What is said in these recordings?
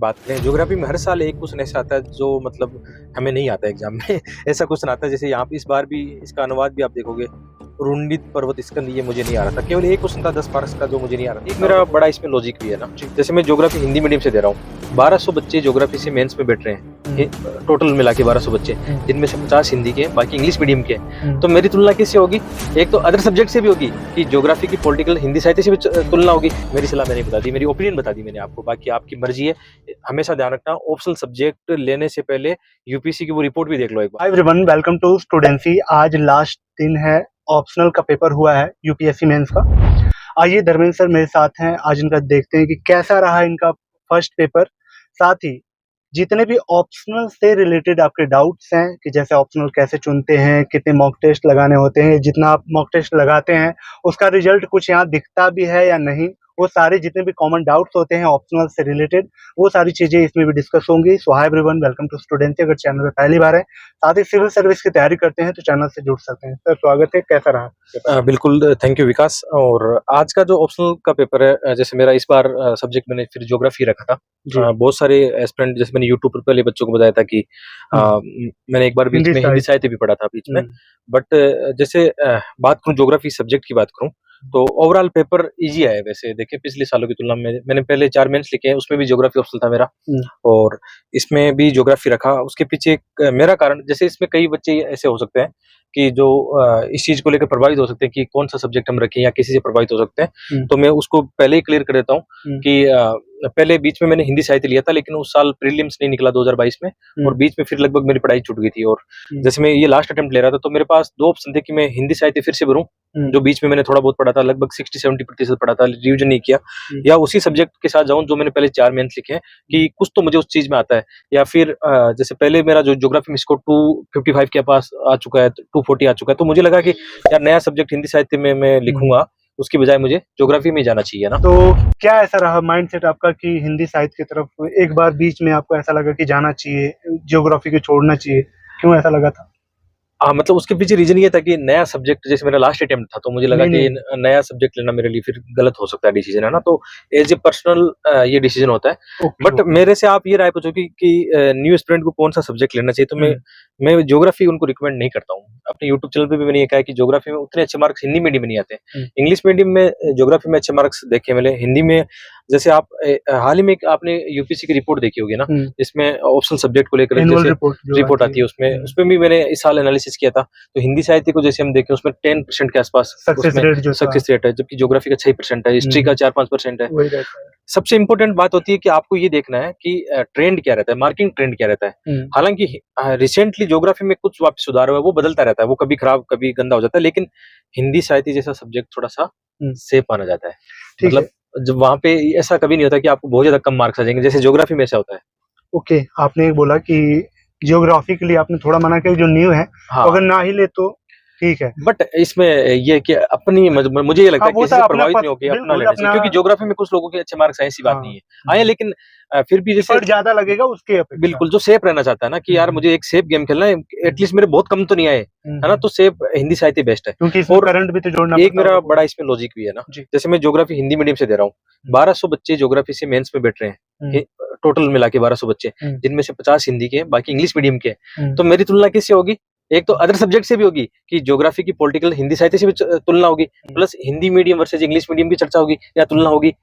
बात करें ज्योग्राफी में हर साल एक क्वेश्चन ऐसा आता है जो मतलब हमें नहीं आता एग्जाम में ऐसा क्वेश्चन आता है। जैसे यहाँ पे इस बार भी इसका अनुवाद भी आप देखोगे, रुंडित पर्वत स्कंद, ये मुझे नहीं आ रहा था। केवल एक क्वेश्चन था 10 मार्क्स का जो मुझे नहीं आ रहा था। एक मेरा बड़ा इसमें लॉजिक भी है ना, जैसे मैं ज्योग्राफी हिंदी मीडियम से दे रहा हूँ, 1200 बच्चे ज्योग्राफी से मेंस में बैठ रहे हैं, टोटल मिला के 1200 बच्चे, जिनमें से 50 हिंदी के, बाकी इंग्लिश मीडियम के। तो मेरी तुलना किससे होगी? एक तो अदर सब्जेक्ट से भी होगी कि ज्योग्राफी की पॉलिटिकल हिंदी साहित्य से भी तुलना होगी। मेरी सलाह मैंने बता दी, मेरी ओपिनियन बता दी मैंने आपको, बाकी आपकी मर्जी है। हमेशा ध्यान रखना, ऑप्शनल सब्जेक्ट लेने से पहले यूपीएससी की वो रिपोर्ट भी देख लो एक बार। Hi everyone, welcome to Studency. आज लास्ट दिन है, ऑप्शनल का पेपर हुआ है यूपीएससी मेंस का। आइए धर्मेंद्र सर मेरे साथ हैं, आज इनका देखते हैं कि कैसा रहा इनका फर्स्ट पेपर। साथ ही जितने भी ऑप्शनल से रिलेटेड आपके डाउट्स हैं कि जैसे ऑप्शनल कैसे चुनते हैं, कितने मॉक टेस्ट लगाने होते हैं, जितना आप मॉक टेस्ट लगाते हैं उसका रिजल्ट कुछ यहाँ दिखता भी है या नहीं, वो सारे जितने भी कॉमन डाउट्स होते हैं ऑप्शनल से रिलेटेड, वो सारी चीजें इसमें भी डिस्कस होंगी। सो हाय एवरीवन, वेलकम टू स्टूडेंसी। अगर चैनल पे पहली बार है, साथ ही सिविल सर्विस की तैयारी करते हैं तो चैनल से जुड़ सकते हैं। सर स्वागत है, कैसा रहा? बिल्कुल, थैंक यू विकास। और आज का जो ऑप्शनल का पेपर है, जैसे मेरा इस बार सब्जेक्ट मैंने फिर ज्योग्राफी रखा था। बहुत सारे एस्पिरेंट, जैसे मैंने यूट्यूब पर पहले बच्चों को बताया था कि मैंने एक बार बीच में हिंदी साहित्य भी पढ़ा था बीच में, बट जैसे बात करूं ज्योग्राफी सब्जेक्ट की बात करूं तो ओवरऑल पेपर इजी आया। वैसे देखिए पिछले सालों की तुलना में मैंने पहले 4 मेंस लिखे हैं, उसमें भी ज्योग्राफी ऑप्शनल था मेरा, और इसमें भी ज्योग्राफी रखा। उसके पीछे एक मेरा कारण, जैसे इसमें कई बच्चे ऐसे हो सकते हैं कि जो इस चीज को लेकर प्रभावित हो सकते हैं कि कौन सा सब्जेक्ट हम रखें, या किसी से प्रभावित हो सकते हैं, तो मैं उसको पहले ही क्लियर कर देता हूँ कि पहले बीच में मैंने हिंदी साहित्य लिया था, लेकिन उस साल प्रीलिम्स नहीं निकला 2022 में, और बीच में फिर लगभग मेरी पढ़ाई छूट गई थी। और जैसे मैं ये लास्ट अटेम्प्ट ले रहा था तो मेरे पास 2 ऑप्शन थे कि मैं हिंदी साहित्य फिर से भरूं, जो बीच में मैंने थोड़ा बहुत पढ़ा था, लगभग 60-70% पढ़ा था, रिवीजन नहीं किया, या उसी सब्जेक्ट के साथ जाऊं जो मैंने पहले 4 मेंस लिखे हैं कि कुछ तो मुझे उस चीज में आता है। या फिर जैसे पहले मेरा जो ज्योग्राफी में स्कोर 255 के पास आ चुका है, 240 आ चुका है, तो मुझे लगा कि यार नया सब्जेक्ट हिंदी साहित्य में मैं लिखूंगा, उसकी बजाय मुझे ज्योग्राफी में जाना चाहिए ना। तो क्या ऐसा रहा माइंडसेट आपका कि हिंदी साहित्य की तरफ एक बार बीच में आपको ऐसा लगा कि जाना चाहिए, ज्योग्राफी को छोड़ना चाहिए? क्यों ऐसा लगा था? हाँ, मतलब उसके पीछे रीजन ये था कि नया सब्जेक्ट, जैसे मेरा लास्ट अटेम्प्ट था, तो मुझे लगा कि नया सब्जेक्ट लेना मेरे लिए फिर गलत हो सकता है डिसीजन, है ना। तो एज ए पर्सनल ये डिसीजन होता है। बट मेरे से आप ये राय पूछो कि न्यू स्टूडेंट को कौन सा सब्जेक्ट लेना चाहिए, तो मैं ज्योग्राफी उनको रिकमेंड नहीं करता हूँ। अपने यूट्यूब चैनल पे भी मैंने ये कहा है कि ज्योग्राफी में उतने अच्छे मार्क्स हिंदी मीडियम में नहीं आते। इंग्लिश मीडियम में ज्योग्राफी में अच्छे मार्क्स देखे मिले, हिंदी में जैसे आप हाल ही में आपने यूपीएससी की रिपोर्ट देखी होगी ना, इसमें ऑप्शनल सब्जेक्ट को लेकर जैसे रिपोर्ट आती है, उसमें भी मैंने इस साल एनालिसिस किया था। तो हिंदी साहित्य को जैसे हम देखें उसमें 10% के आसपास सक्सेस रेट है, जबकि ज्योग्राफी का 6% है, हिस्ट्री का 4-5% है। सबसे इंपॉर्टेंट बात होती है कि आपको ये देखना है कि ट्रेंड क्या रहता है, मार्किंग ट्रेंड क्या रहता है। हालांकि रिसेंटली ज्योग्राफी में कुछ वापस सुधार हुआ है, वो बदलता रहता है, वो कभी खराब कभी गंदा हो जाता है, लेकिन हिंदी साहित्य जैसा सब्जेक्ट थोड़ा सा सेफ माना जाता है। मतलब जब वहां पे ऐसा कभी नहीं होता कि आपको बहुत ज्यादा कम मार्क्स आ जाएंगे, जैसे ज्योग्राफी में ऐसा होता है। ओके, आपने बोला कि ज्योग्राफी के लिए आपने थोड़ा मना किया, जो न्यू है अगर ना ही ले तो ठीक है, बट इसमें ये कि अपनी मुझे ये लगता है कि किसी से प्रभावित नहीं होगी, अपना लेना चाहिए, क्योंकि ज्योग्राफी में कुछ लोगों के अच्छे मार्क्स आए, ऐसी बात नहीं है आए, लेकिन फिर भी जैसे ज्यादा लगेगा उसके बिल्कुल जो सेफ रहना चाहता है ना कि यार मुझे एक सेफ गेम खेलना है, एटलीस्ट मेरे बहुत कम तो नहीं आए, है ना, तो सेफ हिंदी साहित्य बेस्ट है। क्योंकि इसमें करंट भी तो जोड़ना, एक मेरा बड़ा इसमें लॉजिक भी है ना, जैसे मैं ज्योग्राफी हिंदी मीडियम से दे रहा हूँ, 1200 बच्चे ज्योग्राफी से मेंस में बैठ रहे हैं, टोटल मिला के 1200 बच्चे, जिनमें से 50 हिंदी के, बाकी इंग्लिश मीडियम के। तो मेरी तुलना किससे होगी? एक तो अदर सब्जेक्ट से भी होगी कि ज्योग्राफी की पॉलिटिकल हिंदी साहित्य से भी तुलना होगी, plus Hindi medium versus English medium की चर्चा होगी या तुलना होगी।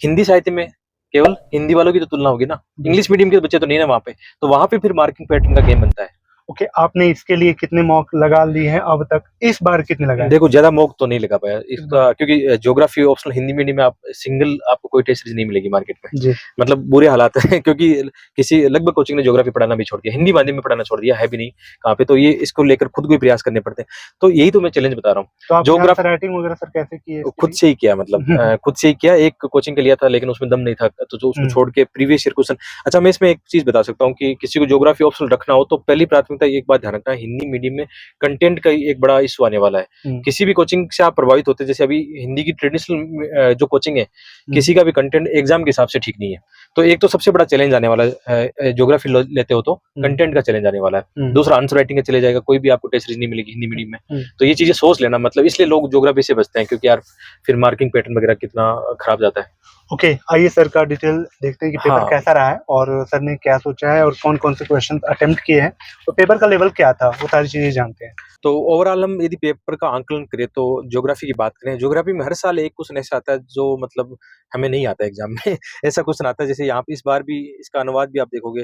हिंदी साहित्य में केवल हिंदी वालों की तो तुलना होगी ना, इंग्लिश मीडियम के बच्चे तो नहीं ना वहां पे, तो वहां पे फिर मार्किंग पैटर्न का गेम बनता है। ओके, आपने इसके लिए कितने मॉक लगा लिए हैं अब तक? इस बार कितने लगाए? देखो ज्यादा मॉक तो नहीं लगा पाया इसका, क्योंकि ज्योग्राफी ऑप्शनल हिंदी मीडियम में आप सिंगल आपको कोई टेस्ट सीरीज नहीं मिलेगी मार्केट में, मतलब बुरे हालात है क्योंकि किसी लगभग कोचिंग ने ज्योग्राफी पढ़ाना भी छोड़ दिया, हिंदी माध्यम में पढ़ाना छोड़ दिया है भी नहीं कहाँ पे, तो ये इसको लेकर खुद को प्रयास करने पड़ते हैं। तो यही तो मैं चैलेंज बता रहा हूँ। ज्योग्राफी राइटिंग वगैरह सर कैसे किए? खुद से ही किया, मतलब खुद से ही किया। एक कोचिंग के लिया था लेकिन उसमें दम नहीं था, तो जो उसको छोड़ के प्रीवियस ईयर क्वेश्चन। अच्छा, मैं इसमें एक चीज बता सकता हूँ कि किसी को ज्योग्राफी ऑप्शनल रखना हो तो पहली प्राथमिकता एक बात ध्यान रखना, हिंदी मीडियम में कंटेंट का एक बड़ा इशू आने वाला है। किसी भी कोचिंग से आप प्रभावित होते हैं, जैसे अभी हिंदी की ट्रेडिशनल जो कोचिंग है, किसी का भी कंटेंट एग्जाम के हिसाब से ठीक नहीं है, तो एक तो सबसे बड़ा चैलेंज आने वाला है, ज्योग्राफी लेते हो तो कंटेंट का चैलेंज आने वाला है। दूसरा आंसर राइटिंग का चले जाएगा, कोई भी आपको टेस्ट सीरीज नहीं मिलेगी हिंदी मीडियम में, तो ये चीजें सोच लेना, मतलब इसलिए लोग ज्योग्राफी से बचते हैं, क्योंकि यार फिर मार्किंग पैटर्न वगैरह कितना खराब जाता है। ओके, आइए सर का डिटेल देखते हैं कि पेपर हाँ, कैसा रहा है और सर ने क्या सोचा है और कौन-कौन से क्वेश्चन अटेम्प्ट किए हैं। तो पेपर का लेवल क्या था? वो सारी चीज़ें जानते हैं। तो ओवरऑल हम यदि पेपर का आंकलन करें तो ज्योग्राफी की बात करें, ज्योग्राफी में हर साल एक क्वेश्चन ऐसा आता है जो मतलब हमें नहीं आता एग्ज़ाम में। ऐसा क्वेश्चन आता है जैसे यहाँ पे इस बार भी इसका अनुवाद भी आप देखोगे,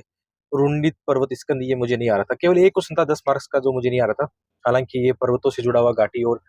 रुण्डित पर्वत स्कंद ये मुझे नहीं आ रहा था। केवल एक क्वेश्चन था 10 मार्क्स का जो मुझे नहीं आ रहा था। हालाँकि ये पर्वतों से जुड़ा हुआ घाटी और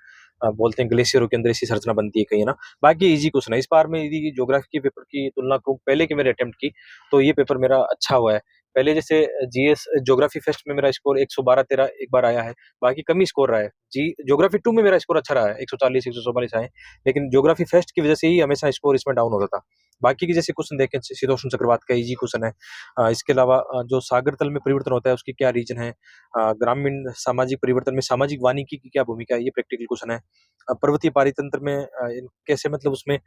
बोलते हैं ग्लेशियरों के अंदर ऐसी संरचना बनती है कहीं, है ना? बाकी ईज़ी क्वेश्चन है। इस बार मैं यदि ज्योग्राफी के पेपर की तुलना करूँ पहले के मेरे अटेम्प्ट की, तो ये पेपर मेरा अच्छा हुआ है। पहले जैसे जीएस ज्योग्राफी फेस्ट में मेरा स्कोर 112-13 एक बार आया है, बाकी कम ही स्कोर रहा है। जी ज्योग्राफी 2 में मेरा स्कोर अच्छा रहा है, 140 144 आए, लेकिन ज्योग्राफी फेस्ट की वजह से ही हमेशा स्कोर इसमें डाउन होता था। बाकी के जैसे क्वेश्चन देखें शीतोष्ण चक्रवात का ईज़ी क्वेश्चन है। इसके अलावा जो सागर तल में परिवर्तन होता है उसकी क्या रीज़न है? ग्रामीण सामाजिक परिवर्तन में सामाजिक वानिकी की क्या भूमिका है? ये प्रैक्टिकल क्वेश्चन है। पर्वतीय पारितंत्र में इन कैसे मतलब उसमें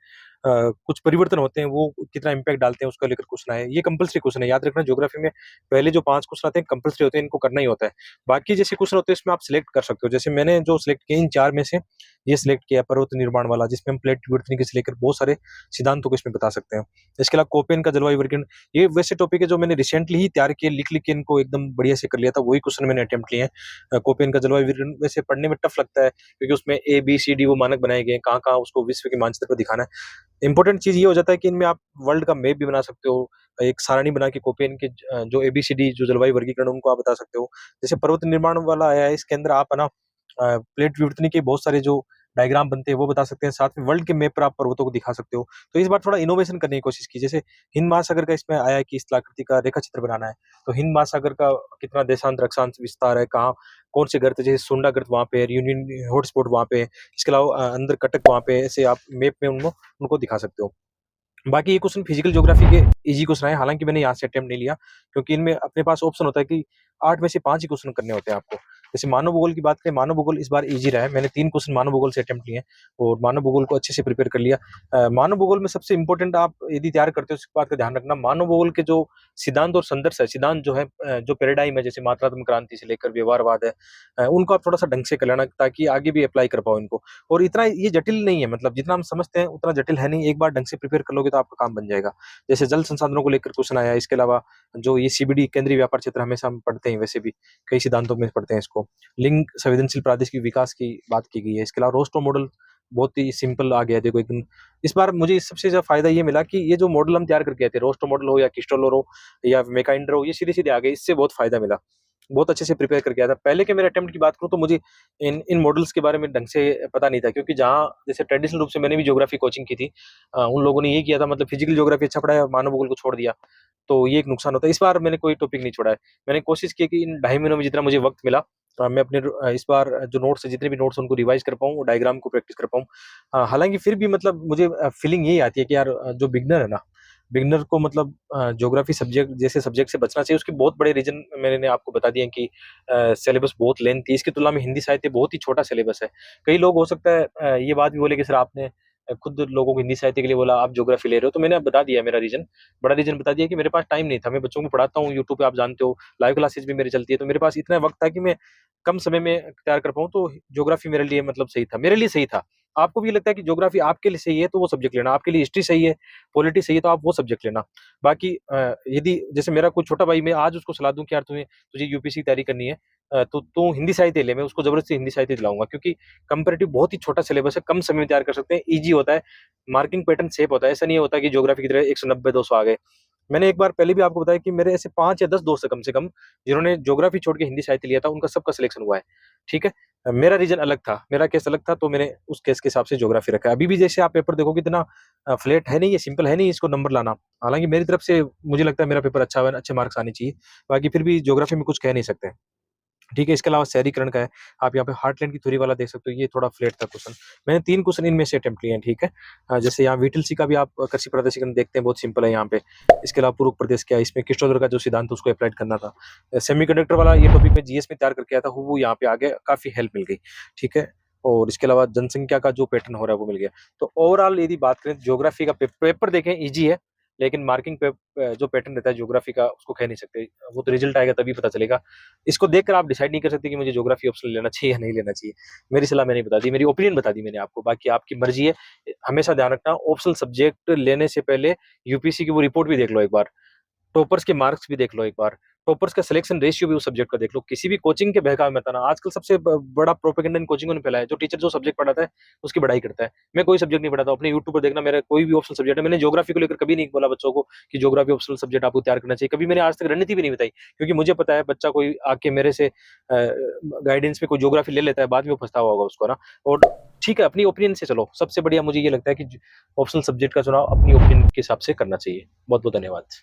कुछ परिवर्तन होते हैं, वो कितना इम्पैक्ट डालते हैं, उसको लेकर क्वेश्चन आए। ये कंपल्सरी क्वेश्चन है, याद रखना ज्योग्राफी में पहले जो 5 क्वेश्चन आते हैं कंपल्सरी होते हैं, इनको करना ही होता है। बाकी जैसे क्वेश्चन होते हैं इसमें आप सिलेक्ट कर सकते हो, जैसे मैंने जो सिलेक्ट किए इन 4 में से ये सिलेक्ट किया पर्वत निर्माण वाला जिसमें हम प्लेट विवर्तनिकी से लेकर बहुत सारे सिद्धांतों को इसमें बता सकते हैं। इसके अलावा कोपेन का जलवायु वर्गीकरण, ये वैसे टॉपिक है जो मैंने रिसेंटली ही तैयार किए, लिख-लिख के इनको एकदम बढ़िया से कर लिया था, वही क्वेश्चन मैंने अटेम्प्ट किए हैं। कोपेन का जलवायु वर्गीकरण वैसे पढ़ने में टफ लगता है क्योंकि उसमें ए, बी, सी, डी वो मानक बनाए गए हैं, कहाँ-कहाँ उसको विश्व के मानचित्र पे दिखाना है। इम्पोर्टेंट चीज़ ये हो जाता है कि इनमें आप वर्ल्ड का मैप भी बना सकते हो, एक सारणी बना के कोपेन के जो एबीसीडी जो जलवायु वर्गीकरण उनको आप बता सकते हो। जैसे पर्वत निर्माण वाला आया है इसके अंदर आप है ना प्लेट विवर्तनी के बहुत सारे जो डायग्राम बनते हैं वो बता सकते हैं, साथ में वर्ल्ड के मैप पर आप पर्वतों को दिखा सकते हो। तो इस बार थोड़ा इनोवेशन करने की कोशिश की, जैसे हिंद महासागर का इसमें आया है कि स्थलाकृति का रेखा चित्र बनाना है। तो हिंद महासागर का कितना देशांतर अक्षांश विस्तार है, कहाँ कौन से गर्त जैसे सोंडा गर्त वहाँ पे है, यूनियन हॉटस्पॉट वहाँ पे है। इसके अलावा अंदर कटक वहाँ पे है, ऐसे आप मैप में उनको उनको दिखा सकते हो। बाकी ये क्वेश्चन फिजिकल ज्योग्राफी के इजी क्वेश्चन आए, हालाँकि मैंने यहाँ से अटेम्प्ट नहीं लिया, क्योंकि इनमें अपने पास ऑप्शन होता है कि 8 में से 5 ही क्वेश्चन करने होते हैं आपको। जैसे मानव भूगोल की बात करें, मानव भूगोल इस बार ईज़ी रहा है, मैंने 3 क्वेश्चन मानव भूगोल से अटेम्प्ट लिए हैं और मानव भूगोल को अच्छे से प्रिपेयर कर लिया। मानव भूगोल में सबसे इम्पोर्टेंट आप यदि तैयार करते हो, इस बात का ध्यान रखना, मानव भूगोल के जो सिद्धांत और संदर्भ है, सिद्धांत जो है जो पैराडाइम है, जैसे मात्रात्मक क्रांति से लेकर व्यवहारवाद है, उनको आप थोड़ा-सा ढंग से कर लेना ताकि आगे भी अप्लाई कर पाओ इनको। और इतना ये जटिल नहीं है, मतलब जितना हम समझते हैं उतना जटिल है नहीं, एक बार ढंग से प्रिपेयर कर लोगे तो आपका काम बन जाएगा। जैसे जल संसाधनों को लेकर क्वेश्चन आया है, इसके अलावा जो ये सीबीडी केंद्रीय व्यापार क्षेत्र हमेशा हम पढ़ते हैं, वैसे भी कई सिद्धांतों में पढ़ते हैं इसको। लिंग संवेदनशील प्रादेशिक विकास की बात की गई है। इसके अलावा रोस्टो मॉडल बहुत ही सिंपल आ गया है, देखो एकदम। इस बार मुझे सबसे ज़्यादा फ़ायदा ये मिला कि ये जो मॉडल हम तैयार करके आए थे, रोस्टो मॉडल हो या क्रिस्टोलर हो या मेकाइंडर हो, ये सीधे-सीधे आ गए, इससे बहुत फ़ायदा मिला। बहुत अच्छे से प्रिपेयर करके आया था। पहले के मेरे अटेम्प्ट की बात करूँ तो मुझे इन इन मॉडल्स के बारे में ढंग से पता नहीं था, क्योंकि जहाँ जैसे ट्रेडिशनल रूप से मैंने भी ज्योग्राफी कोचिंग की थी, उन लोगों ने ये किया था, मतलब फिजिकल ज्योग्राफी अच्छा पढ़ाया, मानव भूगोल को छोड़ दिया। तो ये एक नुकसान होता है। इस बार मैंने कोई टॉपिक नहीं छोड़ा है। मैंने कोशिश की कि इन ढाई महीनों में जितना मुझे वक़्त मिला मैं अपने इस बार जो नोट्स है, जितने भी नोट्स उनको रिवाइज़ कर पाऊँ, डायग्राम को प्रैक्टिस कर पाऊँ। हालाँकि फिर भी मतलब मुझे फीलिंग यही आती है कि यार जो बिगिनर है ना, बिगिनर को मतलब ज्योग्राफी सब्जेक्ट जैसे सब्जेक्ट से बचना चाहिए। उसके बहुत बड़े रीज़न मैंने आपको बता दिए हैं कि सिलेबस बहुत लेंथी है। इसकी तुलना में हिंदी साहित्य बहुत ही छोटा सिलेबस है। कई लोग हो सकता है ये बात भी बोले कि सर आपने खुद लोगों को हिंदी साहित्य के लिए बोला, आप ज्योग्राफी ले रहे हो, तो मैंने अब बता दिया मेरा रीज़न। बड़ा रीज़न बता दिया कि मेरे पास टाइम नहीं था। मैं बच्चों को पढ़ाता हूँ यूट्यूब पे, आप जानते हो, लाइव क्लासेस भी मेरी चलती है, तो मेरे पास इतना वक़्त था कि मैं कम समय में तैयार कर पाऊँ, तो ज्योग्राफी मेरे लिए मतलब सही था, मेरे लिए सही था। आपको भी लगता है कि ज्योग्राफी आपके लिए सही है, तो वो सब्जेक्ट लेना, आपके लिए हिस्ट्री सही है, पॉलिटी सही है, तो आप वो सब्जेक्ट लेना। बाकी यदि जैसे मेरा कोई छोटा भाई, मैं आज उसको सलाह दूँ कि यार तुझे यूपीएससी की तैयारी करनी है, तो तू हिंदी साहित्य ले, मैं उसको ज़बरदस्ती हिंदी साहित्य दिलाऊँगा, क्योंकि कंपैरेटिव बहुत ही छोटा सिलेबस है, कम समय में तैयार कर सकते हैं, ईज़ी होता है, मार्किंग पैटर्न सेफ होता है, ऐसा नहीं होता कि ज्योग्राफी की तरह 190-200 आ गए। मैंने एक बार पहले भी आपको बताया कि मेरे ऐसे 5 या 10 दोस्त हैं कम से कम, जिन्होंने ज्योग्राफी छोड़ के हिंदी साहित्य लिया था, उनका सबका सिलेक्शन हुआ है, ठीक है? मेरा रीज़न अलग था, मेरा केस अलग था, तो मैंने उस केस के हिसाब से ज्योग्राफी रखा है। अभी भी जैसे आप पेपर देखोगे इतना फ्लैट है नहीं, ये सिंपल है नहीं इसको नंबर लाना। हालाँकि मेरी तरफ से मुझे लगता है मेरा पेपर अच्छा हुआ है, अच्छे मार्क्स आने चाहिए। बाकी फिर भी ज्योग्राफी में कुछ कह नहीं सकते। ठीक है, इसके अलावा शहरीकरण का है, आप यहाँ पे हार्टलैंड की थ्योरी वाला देख सकते हो, ये थोड़ा फ्लैट था क्वेश्चन। मैंने 3 क्वेश्चन इनमें से अटेम्प्ट लिए हैं, ठीक है? जैसे यहाँ वीटिल्सी का भी आप कृषि प्रादेशिकरण देखते हैं, बहुत सिंपल है यहाँ पे। इसके अलावा पूर्व प्रदेश क्या है, इसमें क्रिस्टोफर का जो सिद्धांत है उसको अप्लाइड करना था। सेमीकंडक्टर वाला ये टॉपिक मैं जीएस में तैयार करके आया था, हूबहू यहाँ पे आ गया, काफ़ी हेल्प मिल गई, ठीक है? और इसके अलावा जनसंख्या का जो पैटर्न हो रहा है वो मिल गया। तो ओवरऑल यदि बात करें ज्योग्राफी का पेपर देखें ईज़ी है, लेकिन मार्किंग पे जो पैटर्न रहता है ज्योग्राफी का उसको कह नहीं सकते। वो तो रिजल्ट आएगा तभी पता चलेगा। इसको देखकर आप डिसाइड नहीं कर सकते कि मुझे ज्योग्राफी ऑप्शनल लेना चाहिए या नहीं लेना चाहिए। मेरी सलाह मैंने बता दी, मेरी ओपिनियन बता दी मैंने आपको, बाकी आपकी मर्ज़ी है। हमेशा ध्यान रखना ऑप्शनल सब्जेक्ट लेने से पहले यूपीएससी की वो रिपोर्ट भी देख लो एक बार। टॉपर्स के मार्क्स भी देख लो एक बार, टॉपर्स का सिलेक्शन रेशियो भी उस सब्जेक्ट का देख लो। किसी भी कोचिंग के बहकावे में मत आना। आजकल सबसे बड़ा प्रोपेगेंडा इन कोचिंगों ने फैला है। जो टीचर जो सब्जेक्ट पढ़ाता है, उसकी बढ़ाई करता है। मैं कोई सब्जेक्ट नहीं पढ़ाता हूँ। अपने यूट्यूब पर देखना, मेरा कोई भी ऑप्शनल सब्जेक्ट है। मैंने ज्योग्राफी को लेकर कभी नहीं बोला बच्चों को कि ज्योग्राफी ऑप्शनल सब्जेक्ट आपको तैयार करना चाहिए। कभी मैंने आज तक रणनीति भी नहीं बताई, क्योंकि मुझे पता है बच्चा कोई आके मेरे से गाइडेंस में कोई ज्योग्राफी ले लेता है, बाद में वो पछतावा होगा उसको ना। और ठीक है, अपनी ओपिनियन से चलो। सबसे बढ़िया मुझे ये लगता है कि ऑप्शनल सब्जेक्ट का चुनाव अपनी ओपिनियन के हिसाब से करना चाहिए। बहुत-बहुत धन्यवाद।